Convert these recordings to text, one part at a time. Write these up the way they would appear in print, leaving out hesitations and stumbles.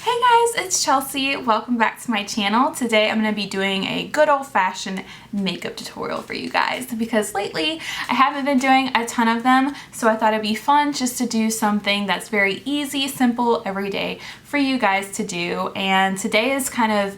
Hey guys, it's Chelsea. Welcome back to my channel. Today I'm going to be doing a good old-fashioned makeup tutorial for you guys because lately I haven't been doing a ton of them, so I thought it'd be fun just to do something that's very easy, simple, everyday for you guys to do. And today is kind of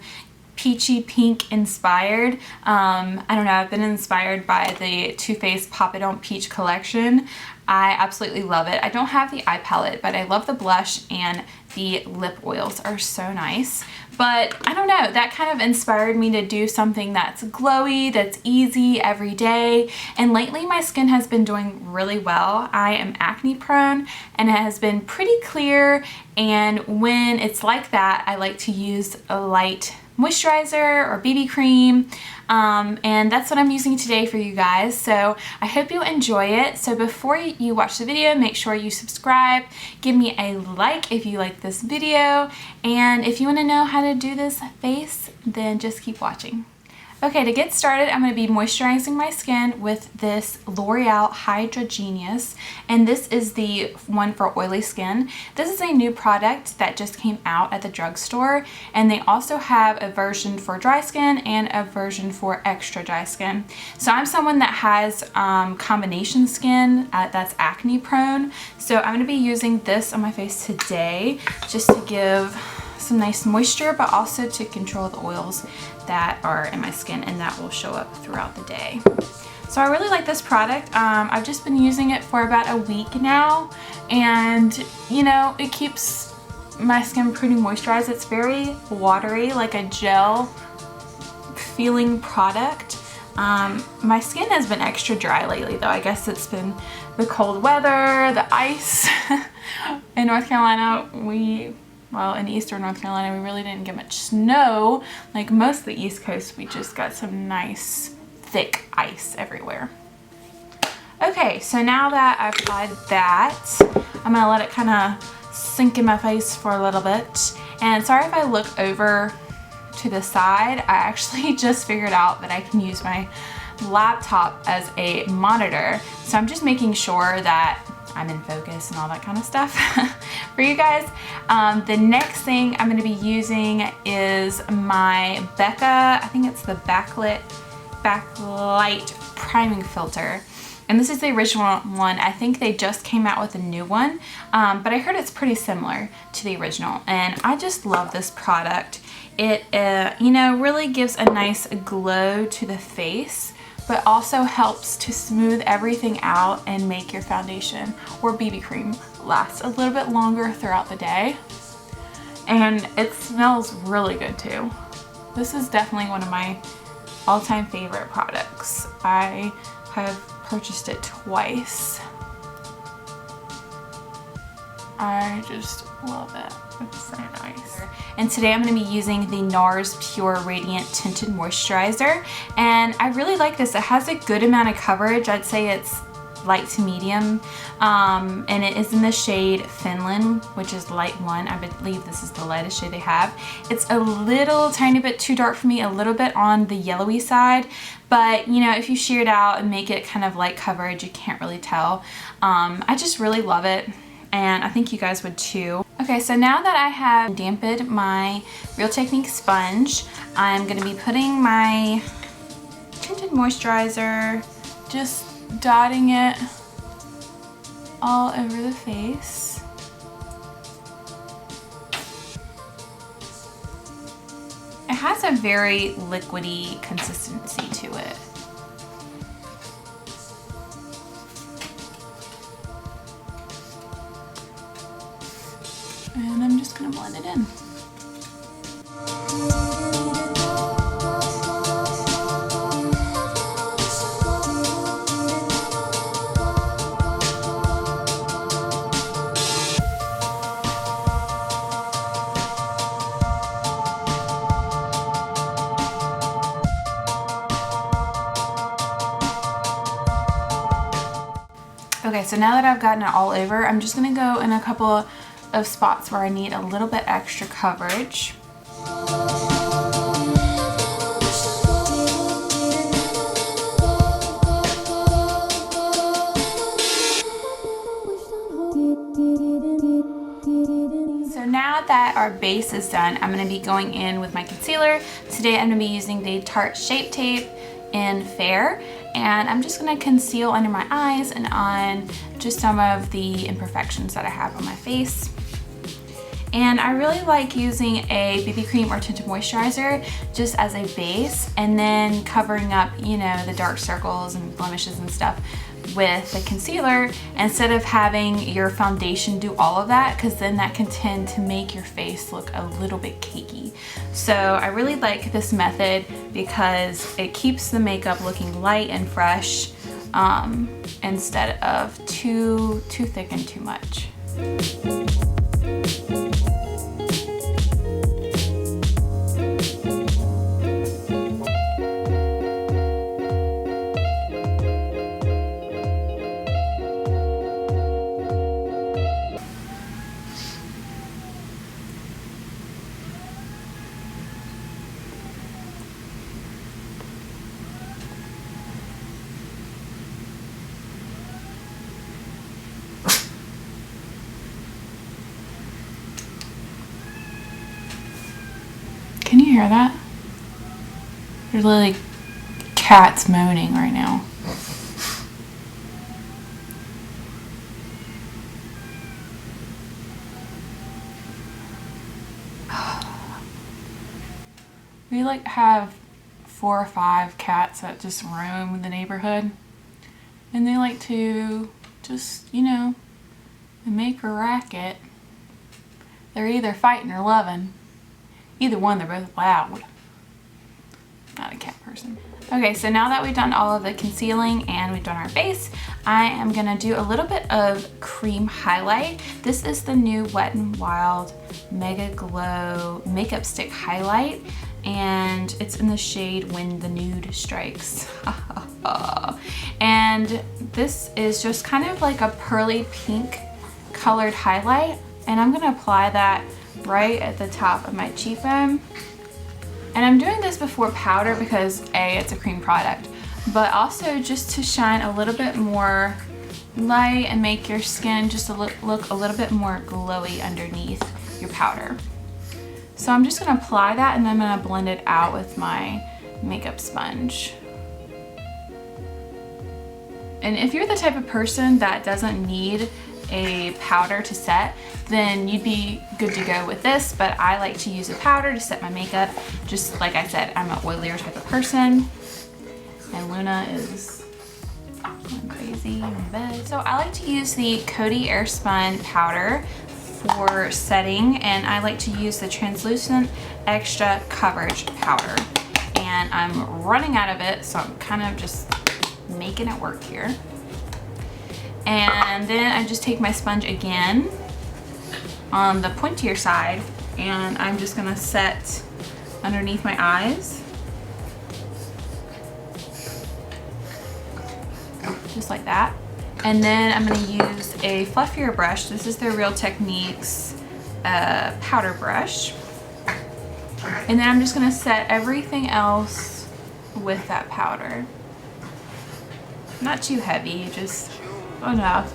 peachy pink inspired. I don't know, I've been inspired by the Too Faced Pop It On Peach collection. I absolutely love it. I don't have the eye palette, but I love the blush and the lip oils are so nice. But I don't know, that kind of inspired me to do something that's glowy, that's easy every day. And lately my skin has been doing really well. I am acne prone and it has been pretty clear. And when it's like that, I like to use a light moisturizer or BB cream, and that's what I'm using today for you guys. So I hope you enjoy it. So before you watch the video, make sure you subscribe, give me a like if you like this video, and if you want to know how to do this face, then just keep watching. Okay, to get started, I'm going to be moisturizing my skin with this L'Oreal Hydra Genius, and this is the one for oily skin. This is a new product that just came out at the drugstore, and they also have a version for dry skin and a version for extra dry skin. So I'm someone that has combination skin that's acne prone, so I'm going to be using this on my face today just to give some nice moisture, but also to control the oils that are in my skin, and that will show up throughout the day. So I really like this product. I've just been using it for about a week now, and you know, it keeps my skin pretty moisturized. It's very watery, like a gel feeling product. My skin has been extra dry lately though. I guess it's been the cold weather, the ice. In North Carolina, well, in eastern North Carolina, we really didn't get much snow. Like most of the East Coast, we just got some nice thick ice everywhere. Okay, so now that I've applied that, I'm gonna let it kind of sink in my face for a little bit. And sorry if I look over to the side. I actually just figured out that I can use my laptop as a monitor. So I'm just making sure that I'm in focus and all that kind of stuff for you guys. The next thing I'm going to be using is my Becca, I think it's the Backlight priming filter. And this is the original one. I think they just came out with a new one, but I heard it's pretty similar to the original. And I just love this product. It, you know, really gives a nice glow to the face, but also helps to smooth everything out and make your foundation or BB cream last a little bit longer throughout the day. And it smells really good too. This is definitely one of my all-time favorite products. I have purchased it twice. I just love it. It's so nice. And today I'm going to be using the NARS Pure Radiant Tinted Moisturizer. And I really like this. It has a good amount of coverage. I'd say it's light to medium. And it is in the shade Finland, which is light 1. I believe this is the lightest shade they have. It's a little tiny bit too dark for me, a little bit on the yellowy side. But you know, if you sheer it out and make it kind of light coverage, you can't really tell. I just really love it. And I think you guys would too. Okay, so now that I have dampened my Real Technique sponge, I'm going to be putting my tinted moisturizer, just dotting it all over the face. It has a very liquidy consistency to it. And I'm just going to blend it in. Okay, so now that I've gotten it all over, I'm just going to go in a couple of spots where I need a little bit extra coverage. our base is done, I'm going to be going in with my concealer. Today I'm going to be using the Tarte Shape Tape in Fair, and I'm just going to conceal under my eyes and on just some of the imperfections that I have on my face. And I really like using a BB cream or tinted moisturizer just as a base, and then covering up, you know, the dark circles and blemishes and stuff with the concealer instead of having your foundation do all of that, because then that can tend to make your face look a little bit cakey. So I really like this method because it keeps the makeup looking light and fresh instead of too thick and too much. Can you hear that? There's literally cats moaning right now. We like have 4 or 5 cats that just roam the neighborhood, and they like to just, you know, make a racket. They're either fighting or loving. Either one, they're both loud. Not a cat person. Okay, so now that we've done all of the concealing and we've done our base, I am gonna do a little bit of cream highlight. This is the new Wet n Wild MegaGlo Makeup Stick Highlight, and it's in the shade When the Nude Strikes. And this is just kind of like a pearly pink colored highlight, and I'm gonna apply that right at the top of my cheekbone. And I'm doing this before powder because A, it's a cream product, but also just to shine a little bit more light and make your skin just look a little bit more glowy underneath your powder. So I'm just gonna apply that, and then I'm gonna blend it out with my makeup sponge. And if you're the type of person that doesn't need a powder to set, then you'd be good to go with this, but I like to use a powder to set my makeup. Just like I said, I'm an oilier type of person, and Luna is going crazy in bed. So I like to use the Coty AirSpun powder for setting, and I like to use the translucent extra coverage powder, and I'm running out of it, so I'm kind of just making it work here. And then I just take my sponge again on the pointier side, and I'm just gonna set underneath my eyes, just like that. And then I'm gonna use a fluffier brush. This is the Real Techniques powder brush. And then I'm just gonna set everything else with that powder. Not too heavy, just enough.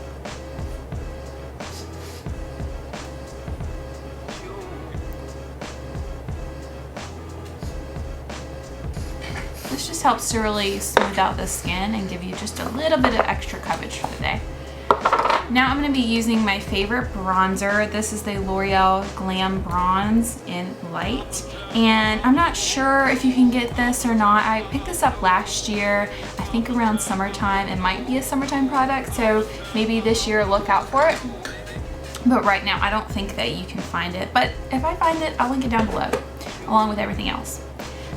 This just helps to really smooth out the skin and give you just a little bit of extra coverage for the day. Now I'm going to be using my favorite bronzer. This is the L'Oreal Glam Bronze in Light. And I'm not sure if you can get this or not. I picked this up last year, I think around summertime. It might be a summertime product, so maybe this year look out for it. But right now I don't think that you can find it. But if I find it, I'll link it down below, along with everything else.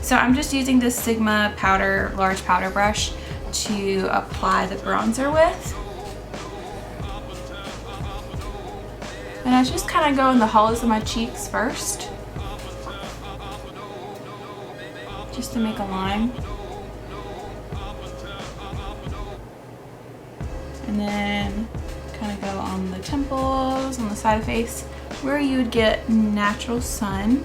So I'm just using this Sigma powder, large powder brush to apply the bronzer with. And I just kind of go in the hollows of my cheeks first, just to make a line. And then kind of go on the temples, on the side of the face, where you would get natural sun.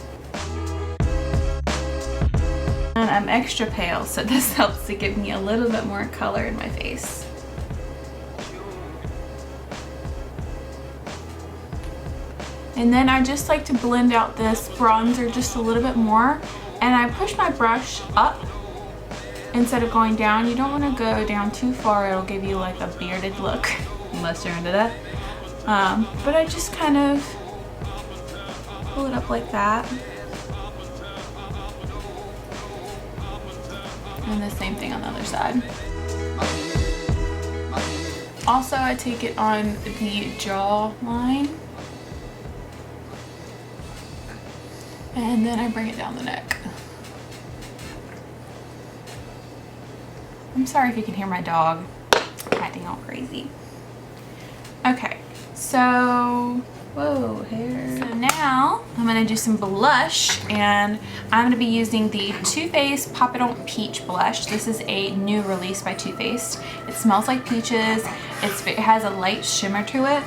And I'm extra pale, so this helps to give me a little bit more color in my face. And then I just like to blend out this bronzer just a little bit more. And I push my brush up instead of going down. You don't want to go down too far. It'll give you like a bearded look, unless you're into that. But I just kind of pull it up like that. And the same thing on the other side. Also, I take it on the jawline. And then I bring it down the neck. I'm sorry if you can hear my dog acting all crazy. Okay, so, whoa, hair. So now I'm gonna do some blush, and I'm gonna be using the Too Faced Pop It On Peach blush. This is a new release by Too Faced. It smells like peaches. It has a light shimmer to it,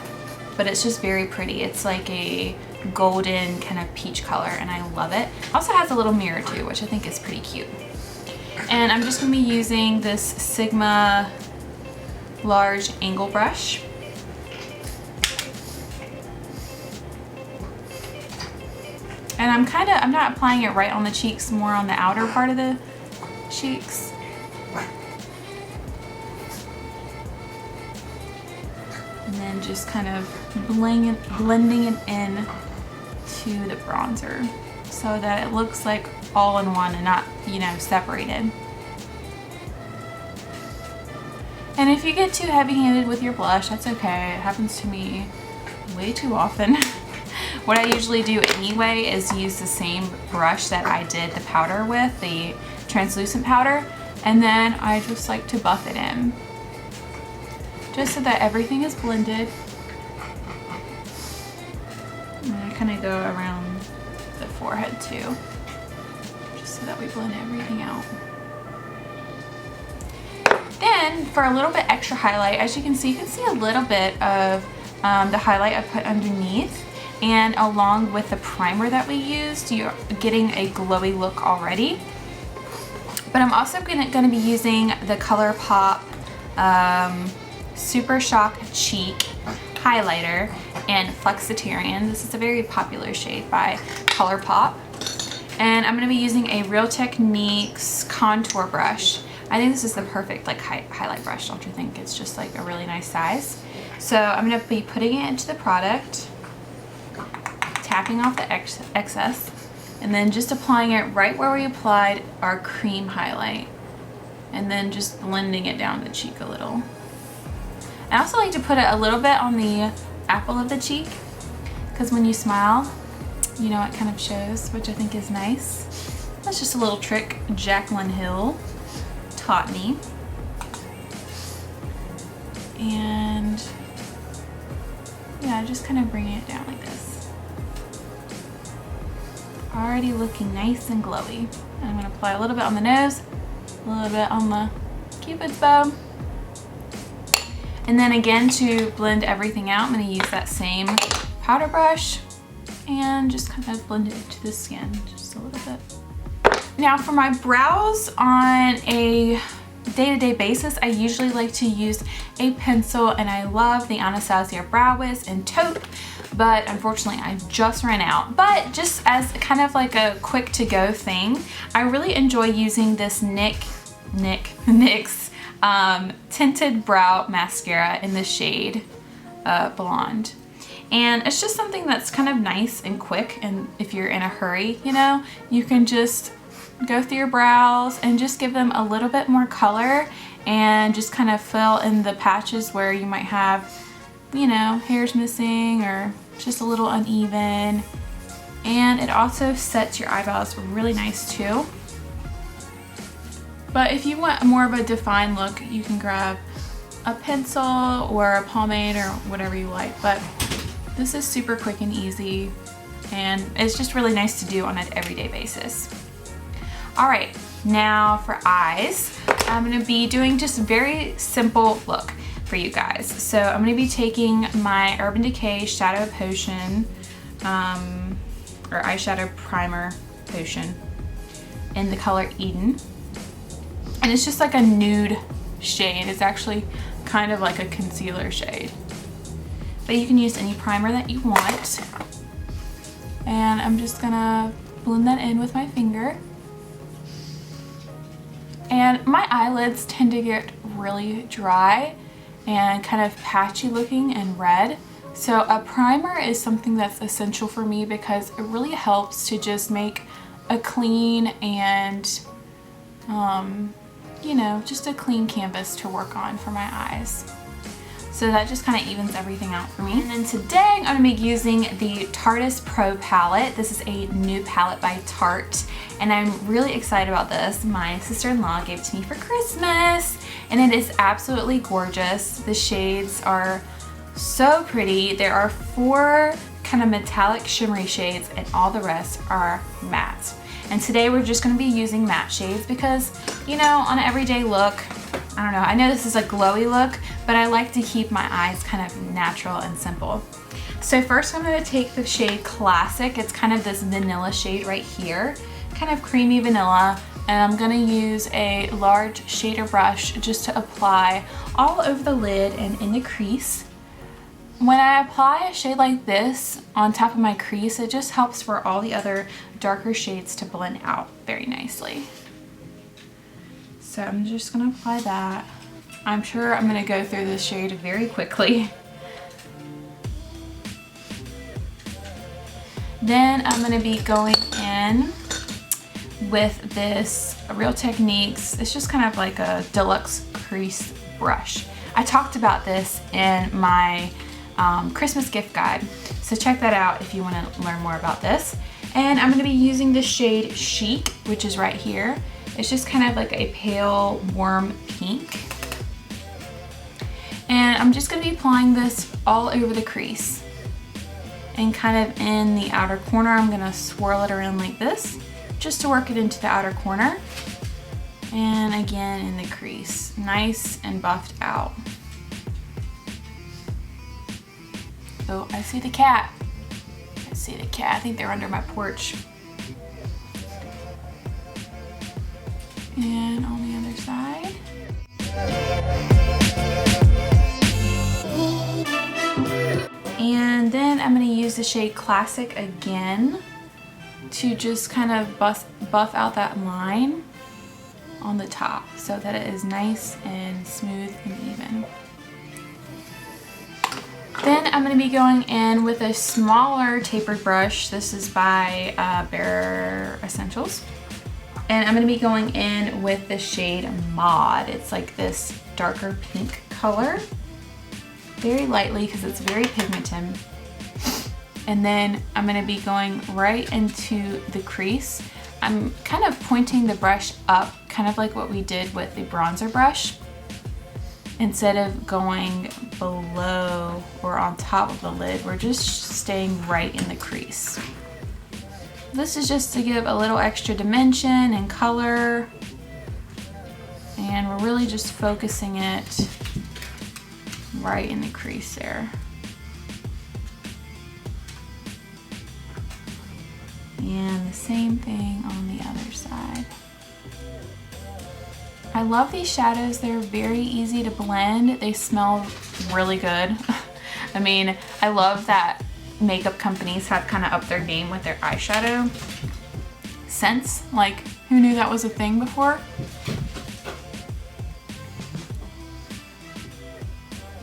but it's just very pretty. It's like a golden kind of peach color, and I love it. Also has a little mirror too, which I think is pretty cute. And I'm just gonna be using this Sigma large angle brush. And I'm not applying it right on the cheeks, more on the outer part of the cheeks. And then just kind of blending it in to the bronzer so that it looks like all in one and not, you know, separated. And if you get too heavy-handed with your blush, that's okay. It happens to me way too often. What I usually do anyway is use the same brush that I did the powder with, the translucent powder, and then I just like to buff it in, just so that everything is blended. And I kind of go around the forehead too, just so that we blend everything out. Then for a little bit extra highlight, as you can see a little bit of the highlight I put underneath. And along with the primer that we used, you're getting a glowy look already. But I'm also gonna be using the ColourPop Super Shock Cheek highlighter in Flexitarian. This is a very popular shade by ColourPop. And I'm gonna be using a Real Techniques contour brush. I think this is the perfect like highlight brush, don't you think? It's just like a really nice size. So I'm gonna be putting it into the product, tapping off the excess, and then just applying it right where we applied our cream highlight, and then just blending it down the cheek a little. I also like to put it a little bit on the apple of the cheek, because when you smile, you know, it kind of shows, which I think is nice. That's just a little trick Jaclyn Hill taught me. And yeah, just kind of bringing it down like this. Already looking nice and glowy. I'm going to apply a little bit on the nose, a little bit on the cupid's bow. And then again, to blend everything out, I'm going to use that same powder brush and just kind of blend it into the skin just a little bit. Now for my brows, on a day-to-day basis, I usually like to use a pencil, and I love the Anastasia Brow Wiz in Taupe, but unfortunately I just ran out. But just as kind of like a quick to-go thing, I really enjoy using this NYX Tinted Brow Mascara in the shade Blonde. And it's just something that's kind of nice and quick, and if you're in a hurry, you know, you can just go through your brows and just give them a little bit more color, and just kind of fill in the patches where you might have, you know, hairs missing or just a little uneven. And it also sets your eyebrows really nice too. But if you want more of a defined look, you can grab a pencil or a pomade or whatever you like. But this is super quick and easy, and it's just really nice to do on an everyday basis. All right, now for eyes, I'm gonna be doing just a very simple look for you guys. So I'm gonna be taking my Urban Decay Shadow Potion, or eyeshadow primer potion in the color Eden. And it's just like a nude shade. It's actually kind of like a concealer shade. But you can use any primer that you want. And I'm just gonna blend that in with my finger. And my eyelids tend to get really dry and kind of patchy looking and red. So a primer is something that's essential for me because it really helps to just make a clean and, you know, just a clean canvas to work on for my eyes. So that just kind of evens everything out for me. And then today I'm going to be using the Tarteist Pro Palette. This is a new palette by Tarte, and I'm really excited about this. My sister-in-law gave it to me for Christmas, and it is absolutely gorgeous. The shades are so pretty. There are 4 kind of metallic shimmery shades, and all the rest are matte. And today we're just going to be using matte shades because, you know, on an everyday look, I don't know, I know this is a glowy look, but I like to keep my eyes kind of natural and simple. So first I'm going to take the shade Classic. It's kind of this vanilla shade right here, kind of creamy vanilla, and I'm going to use a large shader brush just to apply all over the lid and in the crease. When I apply a shade like this on top of my crease, it just helps for all the other darker shades to blend out very nicely. So I'm just gonna apply that. I'm sure I'm gonna go through this shade very quickly. Then I'm gonna be going in with this Real Techniques. It's just kind of like a deluxe crease brush. I talked about this in my Christmas gift guide, so check that out if you want to learn more about this. And I'm going to be using the shade Chic, which is right here. It's just kind of like a pale warm pink, and I'm just going to be applying this all over the crease and kind of in the outer corner. I'm going to swirl it around like this just to work it into the outer corner, and again in the crease, nice and buffed out. Oh, I see the cat. I see the cat. I think they're under my porch. And on the other side. And then I'm going to use the shade Classic again to just kind of buff out that line on the top so that it is nice and smooth and even. Then I'm going to be going in with a smaller tapered brush. This is by Bare Essentials. And I'm going to be going in with the shade Mod. It's like this darker pink color. Very lightly because it's very pigmented. And then I'm going to be going right into the crease. I'm kind of pointing the brush up, kind of like what we did with the bronzer brush, instead of going below or on top of the lid. We're just staying right in the crease. This is just to give a little extra dimension and color, and we're really just focusing it right in the crease there. And the same thing on the other side. I love these shadows. They're very easy to blend. They smell really good. I mean, I love that makeup companies have kind of upped their game with their eyeshadow scents. Like, who knew that was a thing before?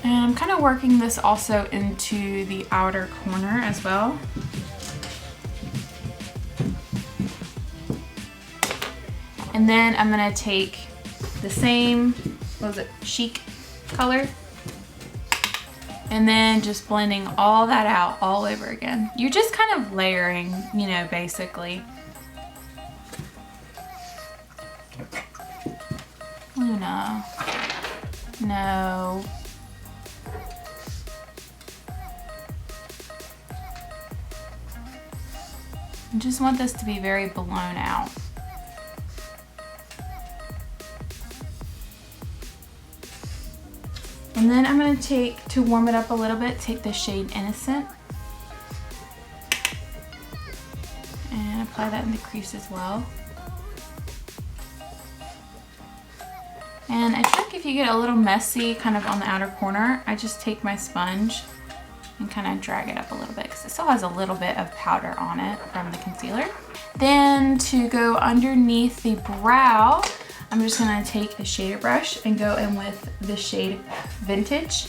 And I'm kind of working this also into the outer corner as well. And then I'm gonna take the same, what was it, Chic color, and then just blending all that out all over again. You're just kind of layering, you know, basically. Luna, no. I just want this to be very blown out. And then I'm going to take, to warm it up a little bit, take the shade Innocent and apply that in the crease as well. And I think if you get a little messy kind of on the outer corner, I just take my sponge and kind of drag it up a little bit because it still has a little bit of powder on it from the concealer. Then to go underneath the brow, I'm just gonna take a shader brush and go in with the shade Vintage,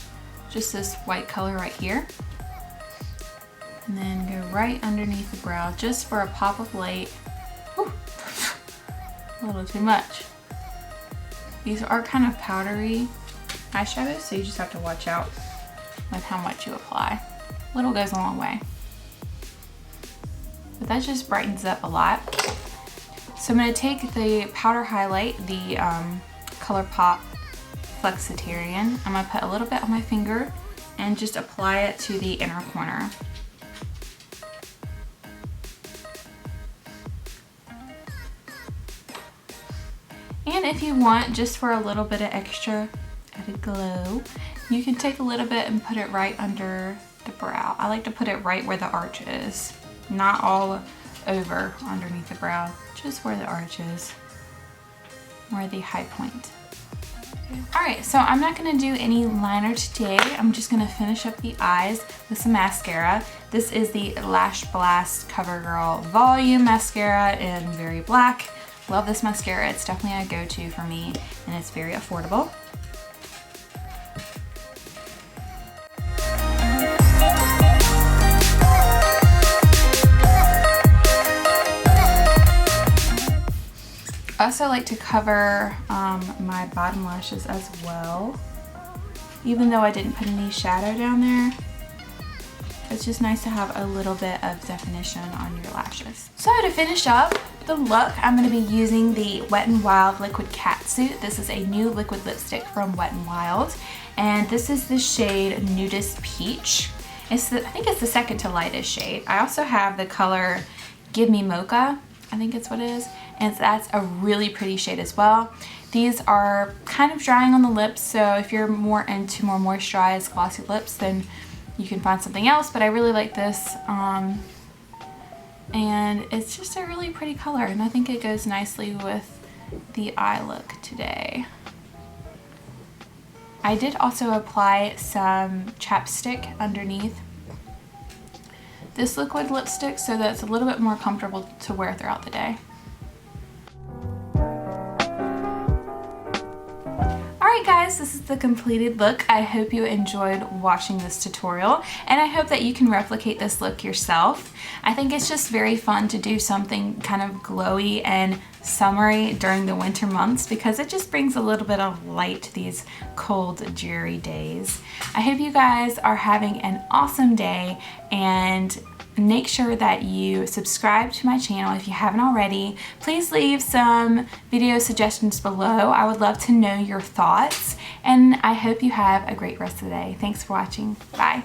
just this white color right here. And then go right underneath the brow just for a pop of light. Whew. A little too much. These are kind of powdery eyeshadows, so you just have to watch out with how much you apply. Little goes a long way. But that just brightens up a lot. So I'm going to take the powder highlight, the ColourPop Flexitarian. I'm going to put a little bit on my finger and just apply it to the inner corner. And if you want, just for a little bit of extra added glow, you can take a little bit and put it right under the brow. I like to put it right where the arch is, not all over underneath the brow, just where the arch is, where the high point. Alright, so I'm not going to do any liner today. I'm just going to finish up the eyes with some mascara. This is the Lash Blast CoverGirl Volume Mascara in Very Black. Love this mascara. It's definitely a go-to for me, and it's very affordable. I also like to cover my bottom lashes as well. Even though I didn't put any shadow down there, it's just nice to have a little bit of definition on your lashes. So to finish up the look, I'm going to be using the Wet n Wild Liquid Catsuit. This is a new liquid lipstick from Wet n Wild, and this is the shade Nudist Peach. I think it's the second to lightest shade. I also have the color Give Me Mocha, I think it's what it is, and that's a really pretty shade as well. These are kind of drying on the lips, so if you're more into more moisturized glossy lips, then you can find something else, but I really like this, and it's just a really pretty color, and I think it goes nicely with the eye look today. I did also apply some chapstick underneath this liquid lipstick so that it's a little bit more comfortable to wear throughout the day. Alright guys, this is the completed look. I hope you enjoyed watching this tutorial, and I hope that you can replicate this look yourself. I think it's just very fun to do something kind of glowy and summery during the winter months because it just brings a little bit of light to these cold, dreary days. I hope you guys are having an awesome day, and make sure that you subscribe to my channel if you haven't already. Please leave some video suggestions below. I would love to know your thoughts, and I hope you have a great rest of the day. Thanks for watching. Bye.